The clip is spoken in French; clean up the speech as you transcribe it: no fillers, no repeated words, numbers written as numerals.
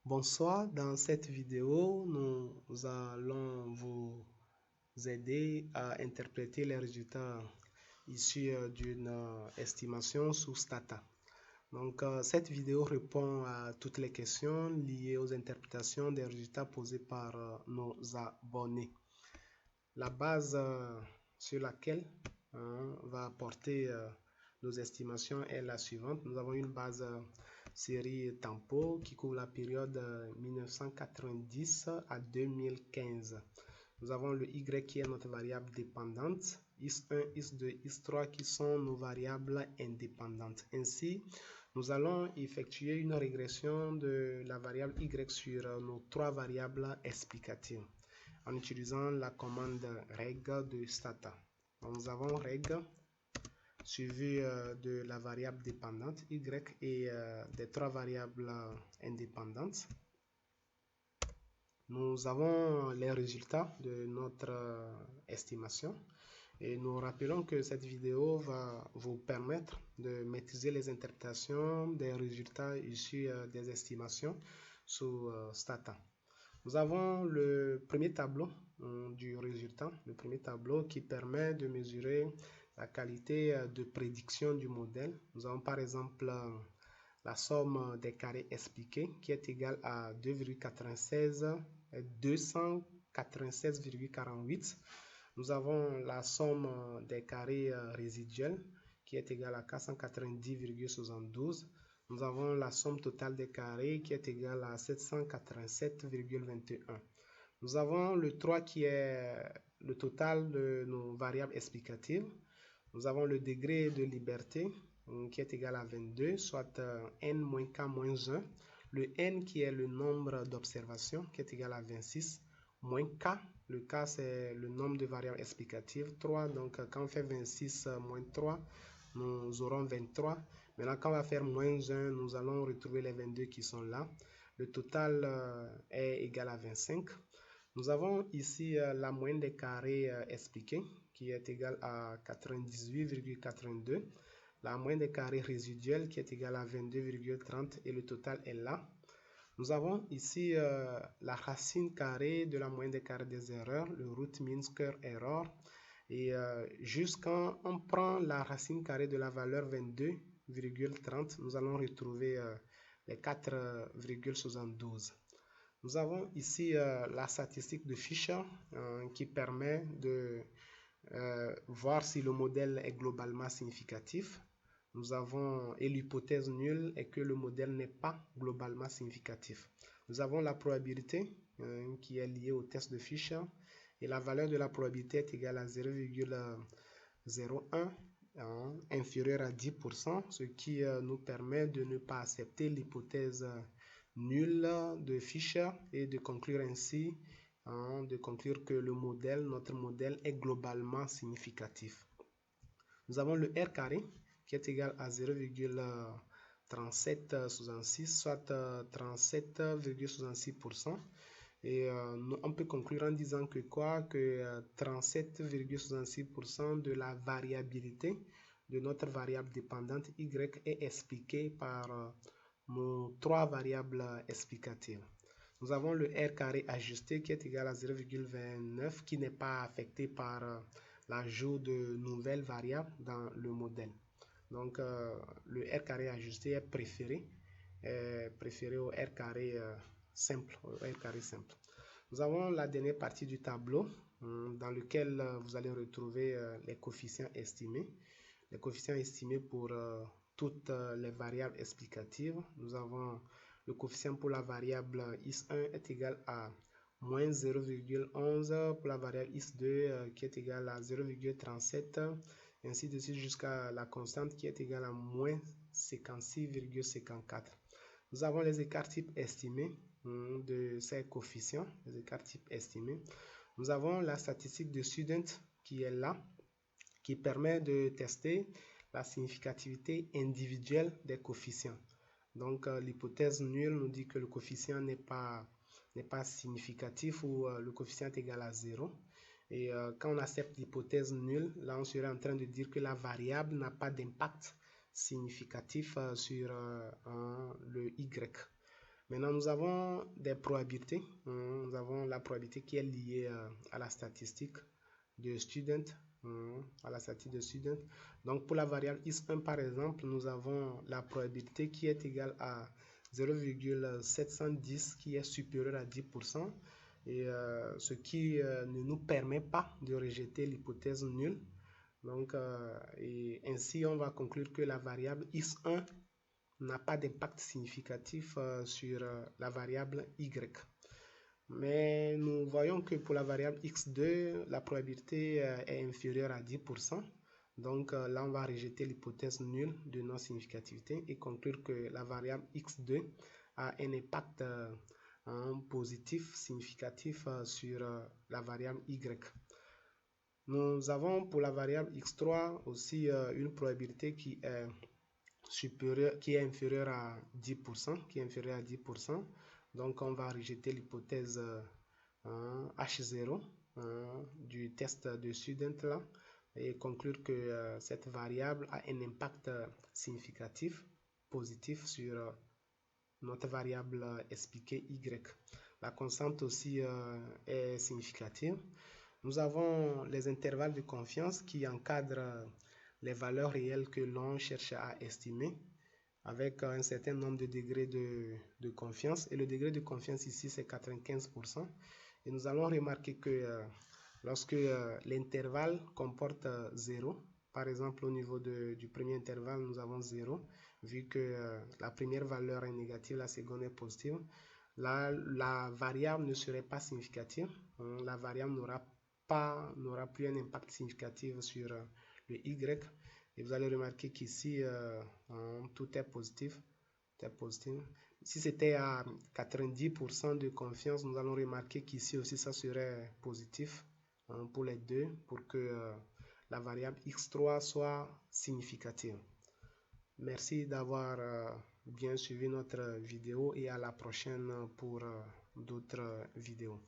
Bonsoir, dans cette vidéo, nous allons vous aider à interpréter les résultats issus d'une estimation sous Stata. Donc, cette vidéo répond à toutes les questions liées aux interprétations des résultats posés par nos abonnés. La base sur laquelle va porter nos estimations est la suivante. Nous avons une base série tempo qui couvre la période 1990 à 2015. Nous avons le Y qui est notre variable dépendante, Is1, Is2, Is3 qui sont nos variables indépendantes. Ainsi, nous allons effectuer une régression de la variable Y sur nos trois variables explicatives en utilisant la commande reg de Stata. Donc, nous avons reg suivi de la variable dépendante y et des trois variables indépendantes. Nous avons les résultats de notre estimation et nous rappelons que cette vidéo va vous permettre de maîtriser les interprétations des résultats issus des estimations sous Stata. Nous avons le premier tableau du résultat, le premier tableau qui permet de mesurer la qualité de prédiction du modèle. Nous avons par exemple la somme des carrés expliqués qui est égale à 2,96 et 296,48. Nous avons la somme des carrés résiduels qui est égale à 490,72. Nous avons la somme totale des carrés qui est égale à 787,21. Nous avons le 3 qui est le total de nos variables explicatives. Nous avons le degré de liberté qui est égal à 22, soit n-k-1. Le n qui est le nombre d'observations qui est égal à 26, moins k. Le k c'est le nombre de variables explicatives, 3. Donc quand on fait 26 moins 3, nous aurons 23. Maintenant quand on va faire moins 1, nous allons retrouver les 22 qui sont là. Le total est égal à 25. Nous avons ici la moyenne des carrés expliqués qui est égale à 98,82. La moyenne des carrés résiduels qui est égale à 22,30 et le total est là. Nous avons ici la racine carrée de la moyenne des carrés des erreurs, le root mean square error. Et jusqu'à on prend la racine carrée de la valeur 22,30, nous allons retrouver les 4,72. Nous avons ici la statistique de Fisher qui permet de voir si le modèle est globalement significatif. Nous avons et l'hypothèse nulle est que le modèle n'est pas globalement significatif. Nous avons la probabilité qui est liée au test de Fisher et la valeur de la probabilité est égale à 0,01 inférieur à 10%, ce qui nous permet de ne pas accepter l'hypothèse nulle de Fisher et de conclure ainsi que le modèle, notre modèle est globalement significatif. Nous avons le R carré qui est égal à 0,3766, soit 37,66%. Et on peut conclure en disant que quoi? Que 37,66% de la variabilité de notre variable dépendante Y est expliquée par nos trois variables explicatives. Nous avons le R carré ajusté qui est égal à 0,29 qui n'est pas affecté par l'ajout de nouvelles variables dans le modèle. Donc le R carré ajusté est préféré au R carré simple. Nous avons la dernière partie du tableau dans lequel vous allez retrouver les coefficients estimés. Les coefficients estimés pour toutes les variables explicatives. Nous avons le coefficient pour la variable is1 est égal à moins 0,11, pour la variable is2 qui est égale à 0,37, ainsi de suite jusqu'à la constante qui est égale à moins 56,54. Nous avons les écarts types estimés de ces coefficients, les écarts types estimés. Nous avons la statistique de student qui est là, qui permet de tester la significativité individuelle des coefficients. Donc l'hypothèse nulle nous dit que le coefficient n'est pas significatif ou le coefficient est égal à 0. Et quand on accepte l'hypothèse nulle, là on serait en train de dire que la variable n'a pas d'impact significatif sur le Y. Maintenant, nous avons des probabilités. Nous avons la probabilité qui est liée à la statistique de student. À la statistique de student. Donc, pour la variable x1, par exemple, nous avons la probabilité qui est égale à 0,710 qui est supérieur à 10%. Et ce qui ne nous permet pas de rejeter l'hypothèse nulle. Donc, et ainsi, on va conclure que la variable x1 n'a pas d'impact significatif sur la variable y. Mais nous voyons que pour la variable x2, la probabilité est inférieure à 10%. Donc là, on va rejeter l'hypothèse nulle de non-significativité et conclure que la variable x2 a un impact positif, significatif sur la variable y. Nous avons pour la variable x3 aussi une probabilité qui est supérieure, qui est inférieure à 10%, Donc, on va rejeter l'hypothèse H0 du test de student là et conclure que cette variable a un impact significatif, positif sur notre variable expliquée y. La constante aussi est significative. Nous avons les intervalles de confiance qui encadrent les valeurs réelles que l'on cherche à estimer avec un certain nombre de degrés de confiance. Et le degré de confiance ici, c'est 95%. Et nous allons remarquer que lorsque l'intervalle comporte 0, par exemple au niveau du premier intervalle, nous avons 0, vu que la première valeur est négative, la seconde est positive. Là, la variable ne serait pas significative. La variable n'aura plus un impact significatif sur le y. Et vous allez remarquer qu'ici, tout est positif. Si c'était à 90% de confiance, nous allons remarquer qu'ici aussi, ça serait positif pour les deux, pour que la variable x3 soit significative. Merci d'avoir bien suivi notre vidéo et à la prochaine pour d'autres vidéos.